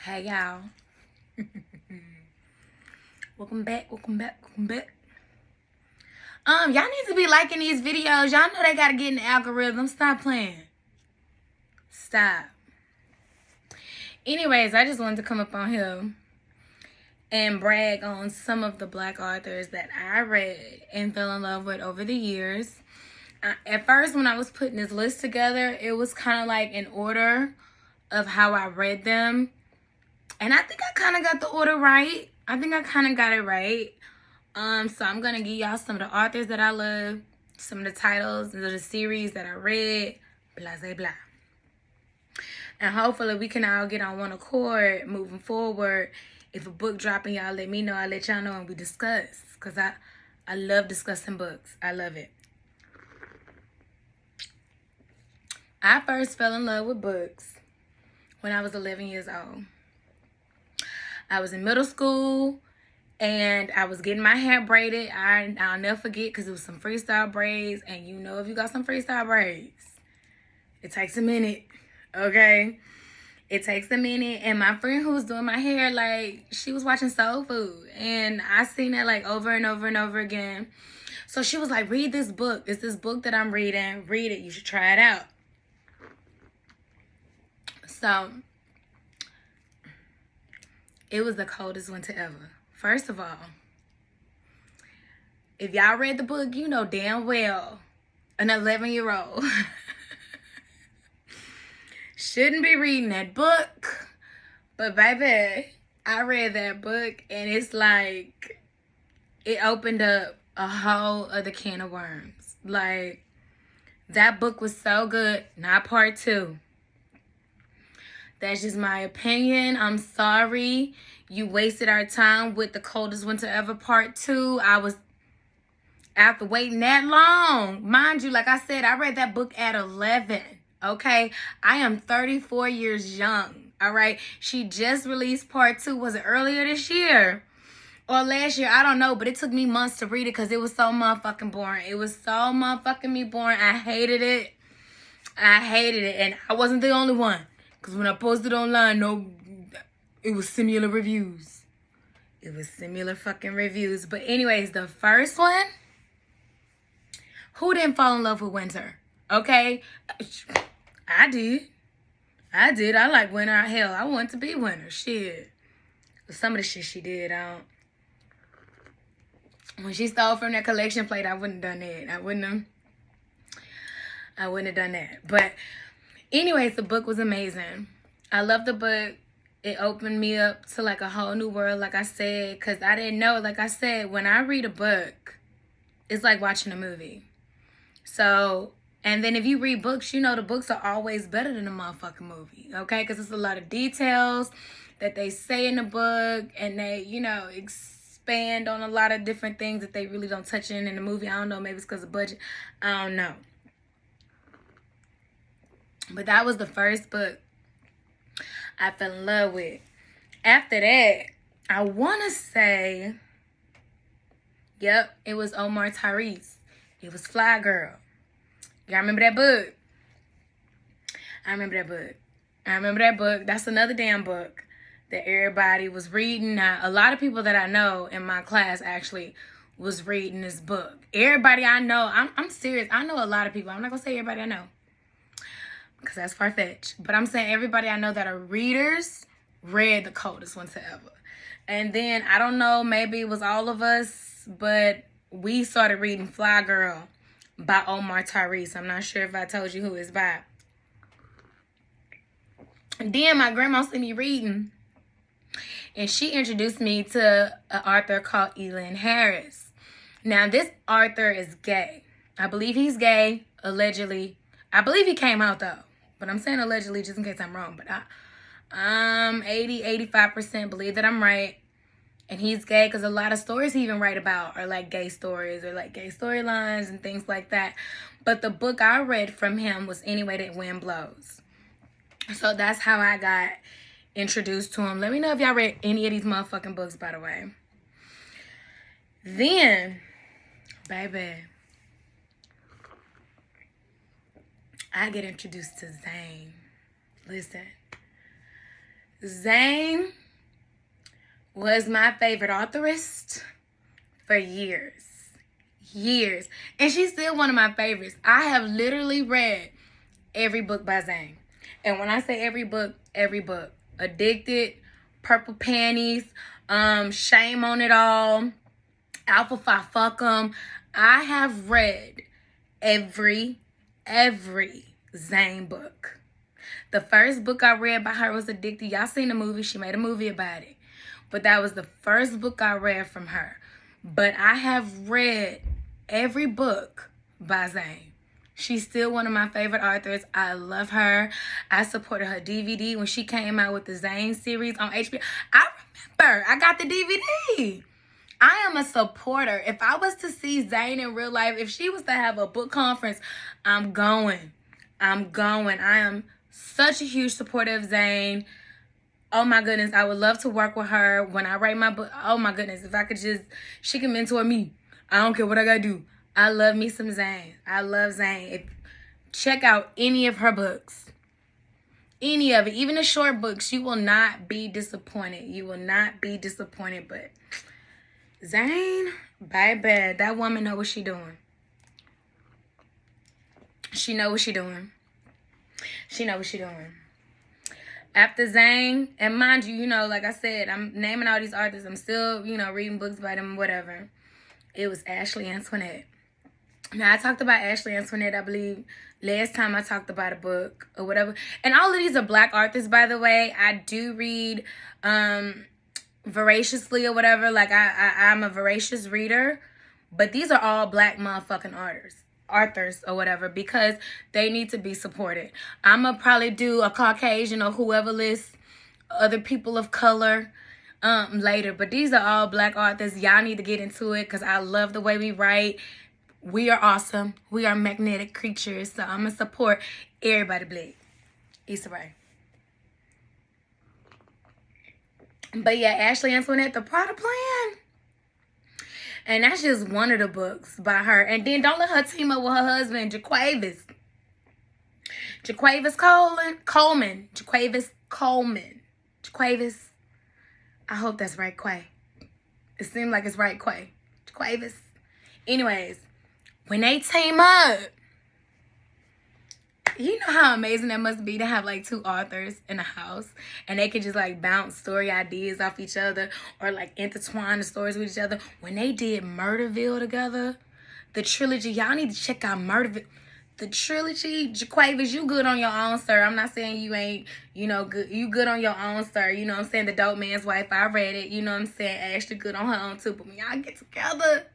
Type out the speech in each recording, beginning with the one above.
Hey y'all. Welcome back. Y'all need to be liking these videos. Y'all know they gotta get in the algorithm. Stop playing. Stop. Anyways, I just wanted to come up on here and brag on some of the Black authors that I read and fell in love with over the years. At first, when I was putting this list together, it was kind of like in order of how I read them. And I think I kind of got the order right. So I'm going to give y'all some of the authors that I love, some of the titles of the series that I read, blah, blah, blah. And hopefully we can all get on one accord moving forward. If a book dropping, y'all let me know. I'll let y'all know and we discuss. Because I love discussing books. I love it. I first fell in love with books when I was 11 years old. I was in middle school and I was getting my hair braided. I'll never forget because it was some freestyle braids. And you know if you got some freestyle braids, it takes a minute, okay? It takes a minute. And my friend who was doing my hair, like, she was watching Soul Food. And I seen it, like, over and over and over again. So she was like, read this book. It's this book that I'm reading. Read it. You should try it out. So it was the coldest winter ever. First of all, if y'all read the book, you know damn well an 11-year-old shouldn't be reading that book. But baby, I read that book and it's like it opened up a whole other can of worms. Like, that book was so good. Not part 2. That's just my opinion. I'm sorry you wasted our time with the coldest winter ever part 2. I was, after waiting that long, mind you, like I said, I read that book at 11. Okay, I am 34 years young. All right, she just released part 2. Was it earlier this year or last year? I don't know, but it took me months to read it because it was so motherfucking boring. It was so motherfucking boring. I hated it, and I wasn't the only one. Because when I posted online, it was similar reviews. It was similar fucking reviews. But anyways, the first one, who didn't fall in love with winter? Okay? I did. I like winter. Hell, I want to be winter. Shit. Some of the shit she did, when she stole from that collection plate, I wouldn't have done that. I wouldn't have done that. But anyways, the book was amazing. I love the book. It opened me up to like a whole new world, like I said, because I didn't know. Like I said, when I read a book, it's like watching a movie. So, and then if you read books, you know the books are always better than a motherfucking movie, okay? Because there's a lot of details that they say in the book, and they, expand on a lot of different things that they really don't touch in the movie. I don't know, maybe it's because of budget. I don't know. But that was the first book I fell in love with. After that, I want to say, yep, it was Omar Tyree. It was Fly Girl. Y'all remember that book? I remember that book. That's another damn book that everybody was reading. Now, a lot of people that I know in my class actually was reading this book. Everybody I know, I'm serious. I know a lot of people. I'm not going to say everybody I know, because that's far-fetched. But I'm saying everybody I know that are readers read the coldest winter ever. And then, I don't know, maybe it was all of us, but we started reading Fly Girl by Omar Tyree. I'm not sure if I told you who it's by. And then my grandma seen me reading, and she introduced me to an author called Lynn Harris. Now, this author is gay. I believe he's gay, allegedly. I believe he came out, though. But I'm saying allegedly just in case I'm wrong. But I'm 85% believe that I'm right. And he's gay because a lot of stories he even write about are like gay stories or like gay storylines and things like that. But the book I read from him was Anyway That Wind Blows. So that's how I got introduced to him. Let me know if y'all read any of these motherfucking books, by the way. Then, baby, I get introduced to Zane. Listen, Zane was my favorite authorist for years. Years. And she's still one of my favorites. I have literally read every book by Zane. And when I say every book, Addicted, Purple Panties, Shame on It All, Alpha Phi Fuck 'em. I have read every Zane book. The first book I read by her was Addicted. Y'all seen the movie. She made a movie about it. But that was the first book I read from her. But I have read every book by Zane. She's still one of my favorite authors. I love her. I supported her DVD when she came out with the Zane series on HBO. I remember. I got the DVD. I am a supporter. If I was to see Zane in real life, if she was to have a book conference, I'm going. I am such a huge supporter of Zane. Oh my goodness, I would love to work with her when I write my book. Oh my goodness, if I could just, she can mentor me. I don't care what I gotta do. I love me some Zane. I love Zane. Check out any of her books. Any of it. Even the short books. You will not be disappointed. You will not be disappointed. But Zane, baby, that woman know what she doing. She know what she doing. She know what she doing. After Zane, and mind you, like I said, I'm naming all these authors. I'm still, reading books by them, whatever. It was Ashley Antoinette. Now, I talked about Ashley Antoinette, I believe, last time I talked about a book or whatever. And all of these are black authors, by the way. I do read voraciously or whatever. Like, I'm a voracious reader. But these are all black motherfucking authors or whatever, because they need to be supported. I'm going to probably do a Caucasian or whoever lists other people of color later. But these are all black authors. Y'all need to get into it because I love the way we write. We are awesome. We are magnetic creatures. So I'm going to support everybody black. Issa Rae. But yeah, Ashley Antoinette, The Prada Plan. And that's just one of the books by her. And then don't let her team up with her husband, JaQuavis. JaQuavis Coleman. JaQuavis Coleman. JaQuavis. I hope that's right, Quay. It seemed like it's right, Quay. JaQuavis. Anyways, when they team up, you know how amazing that must be to have like two authors in a house and they can just like bounce story ideas off each other or like intertwine the stories with each other. When they did Murderville together, the trilogy, y'all need to check out Murderville. The trilogy, JaQuavis, you good on your own, sir. I'm not saying you ain't, good. You good on your own, sir. You know what I'm saying? The Dope Man's Wife, I read it. You know what I'm saying? Ashley good on her own too. But when y'all get together,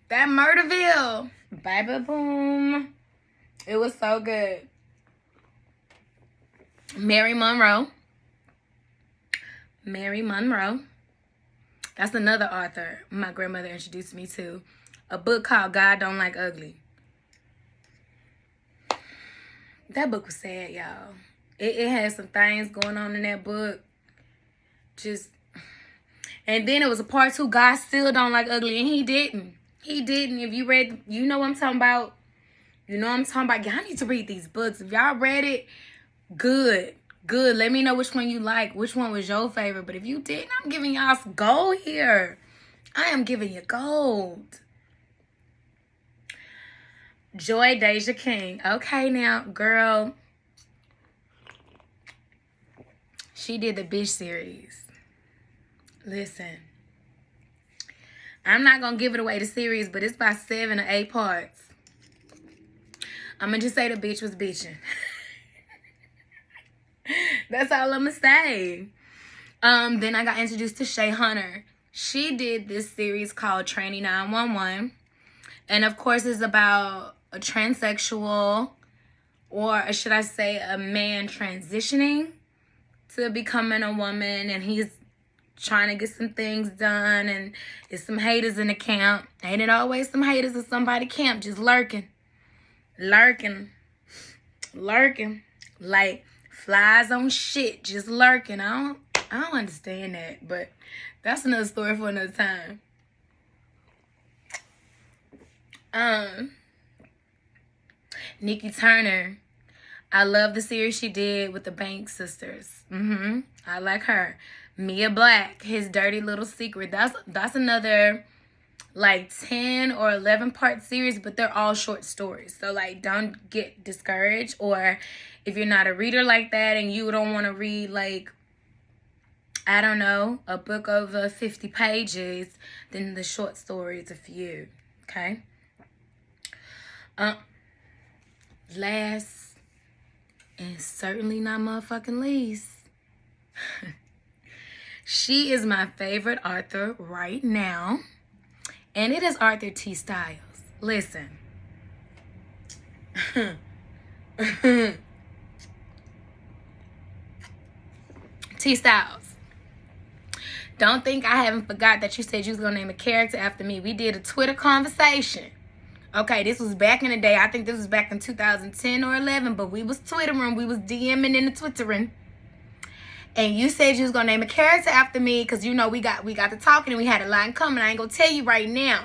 that Murderville, baby boom. It was so good. Mary Monroe. That's another author my grandmother introduced me to. A book called God Don't Like Ugly. That book was sad, y'all. It had some things going on in that book. And then it was a part 2. God Still Don't Like Ugly. And he didn't. If you read, you know what I'm talking about. Y'all need to read these books. If y'all read it, good. Let me know which one you like. Which one was your favorite. But if you didn't, I'm giving y'all some gold here. I am giving you gold. Joy Deja King. Okay, now, girl. She did the Bitch series. Listen. I'm not going to give it away, the series, but it's by 7 or 8 parts. I'm going to just say the bitch was bitching. That's all I'm going to say. Then I got introduced to Shay Hunter. She did this series called Training 911. And of course, it's about a transsexual, or should I say a man transitioning to becoming a woman. And he's trying to get some things done. And there's some haters in the camp. Ain't it always some haters in somebody's camp just lurking. Like flies on shit, just lurking. I don't understand that, but that's another story for another time. Nikki Turner. I love the series she did with the Banks sisters. I like her. Mia Black, His Dirty Little Secret. That's another like 10 or 11 part series, but they're all short stories. So like, don't get discouraged, or if you're not a reader like that and you don't want to read like, I don't know, a book over 50 pages, then the short stories are for you. Okay. Last and certainly not motherfucking least, she is my favorite author right now, and it is Author T.Styles. Listen. T.Styles. Don't think I haven't forgot that you said you was going to name a character after me. We did a Twitter conversation. Okay, this was back in the day. I think this was back in 2010 or 11, but we was Twittering. We was DMing in the Twittering. And you said you was going to name a character after me because, you know, we got to talking and we had a lot in common. I ain't going to tell you right now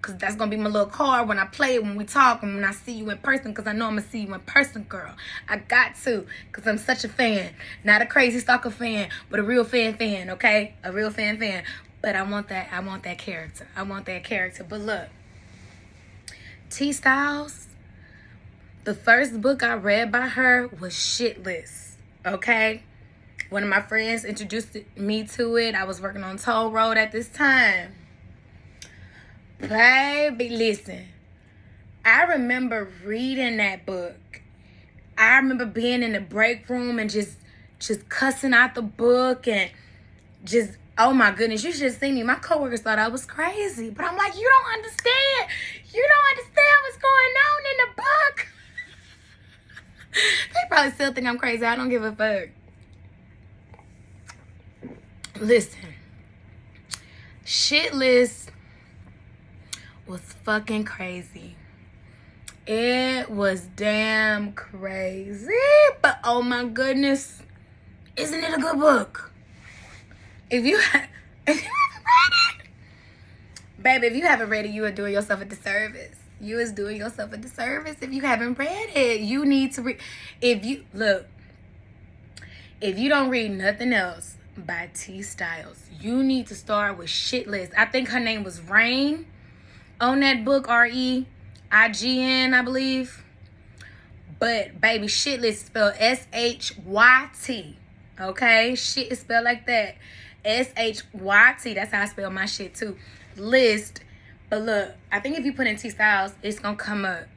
because that's going to be my little card when I play it, when we talk, and when I see you in person, because I know I'm going to see you in person, girl. I got to, because I'm such a fan. Not a crazy stalker fan, but a real fan, okay? A real fan. But I want that character. I want that character. But look, T.Styles, the first book I read by her was Shitless, okay? One of my friends introduced me to it. I was working on Toll Road at this time. Baby, listen. I remember reading that book. I remember being in the break room and just cussing out the book and just, oh my goodness, you should have seen me. My coworkers thought I was crazy. But I'm like, you don't understand. You don't understand what's going on in the book. They probably still think I'm crazy. I don't give a fuck. Listen, Shitless was fucking crazy. It was damn crazy, but oh my goodness, isn't it a good book? If you haven't read it, baby, if you haven't read it, you are doing yourself a disservice. You is doing yourself a disservice if you haven't read it. You need to read. If you don't read nothing else by T.Styles, you need to start with Shitless. I think her name was Rain on that book, REIGN, I believe. But baby, Shitless spelled SHYT. Okay, shit is spelled like that. SHYT. That's how I spell my shit too. List. But look, I think if you put in T.Styles, it's gonna come up.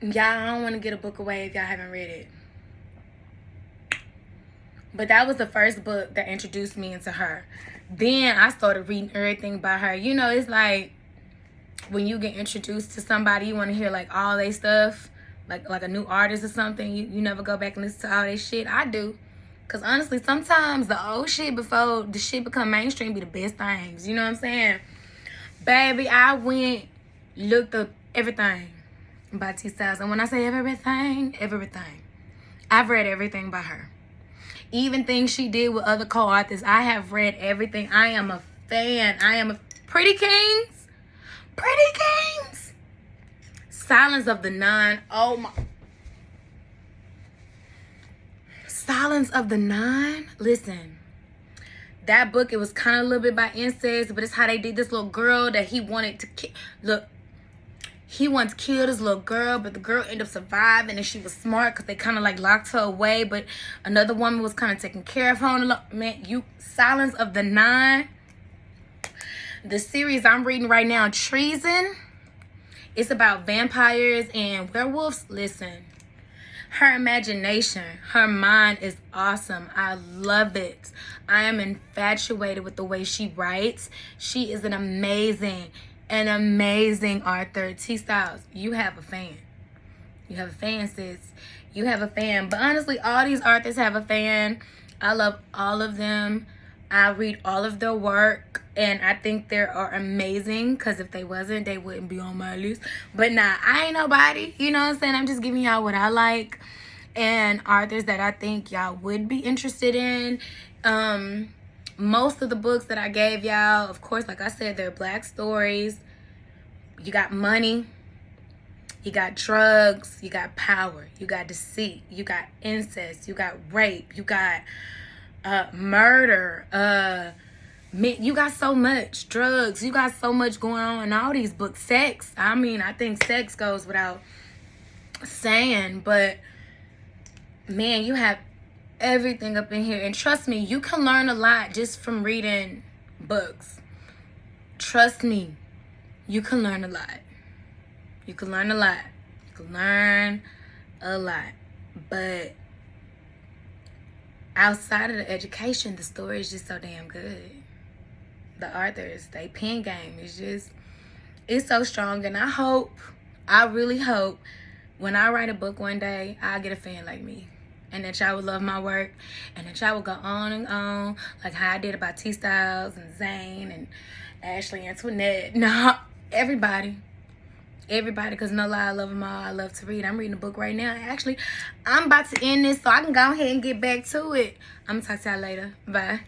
Y'all, I don't want to get a book away if y'all haven't read it. But that was the first book that introduced me into her. Then I started reading everything by her. You know, it's like when you get introduced to somebody, you want to hear like all their stuff, like a new artist or something. You never go back and listen to all their shit. I do. Because honestly, sometimes the old shit before the shit become mainstream be the best things. You know what I'm saying? Baby, I went, looked up everything by T.Styles. And when I say everything, I've read everything by her. Even things she did with other co-authors, I have read everything. I am a fan. I am a Pretty Kings. Silence of the Nine. Oh my. Silence of the Nine. Listen, that book, it was kind of a little bit by incest, but it's how they did this little girl that he wanted to kill. Look, he once killed his little girl, but the girl ended up surviving, and she was smart because they kind of like locked her away, but another woman was kind of taking care of her. Man, Silence of the Nine. The series I'm reading right now, Treason. It's about vampires and werewolves. Listen, her imagination, her mind is awesome. I love it. I am infatuated with the way she writes. She is an amazing author. T.Styles, you have a fan. You have a fan, sis. You have a fan. But honestly, all these authors have a fan. I love all of them. I read all of their work, and I think they are amazing, because if they wasn't, they wouldn't be on my list. But nah, I ain't nobody. You know what I'm saying? I'm just giving y'all what I like and authors that I think y'all would be interested in. Most of the books that I gave y'all, of course, like I said, they're Black stories. You got money. You got drugs, you got power, you got deceit, you got incest, you got rape, you got murder, you got so much drugs, you got so much going on in all these books. Sex, I mean, I think sex goes without saying, but man, you have everything up in here. And trust me, you can learn a lot just from reading books. Trust me, you can learn a lot. You can learn a lot. You can learn a lot. But outside of the education, the story is just so damn good. The authors, they pen game is just, it's so strong. And I really hope when I write a book one day, I'll get a fan like me. And that y'all would love my work. And that y'all would go on and on. Like how I did about T.Styles and Zane and Ashley, Antoinette. No, everybody. Everybody, because no lie, I love them all. I love to read. I'm reading a book right now. Actually, I'm about to end this so I can go ahead and get back to it. I'm going to talk to y'all later. Bye.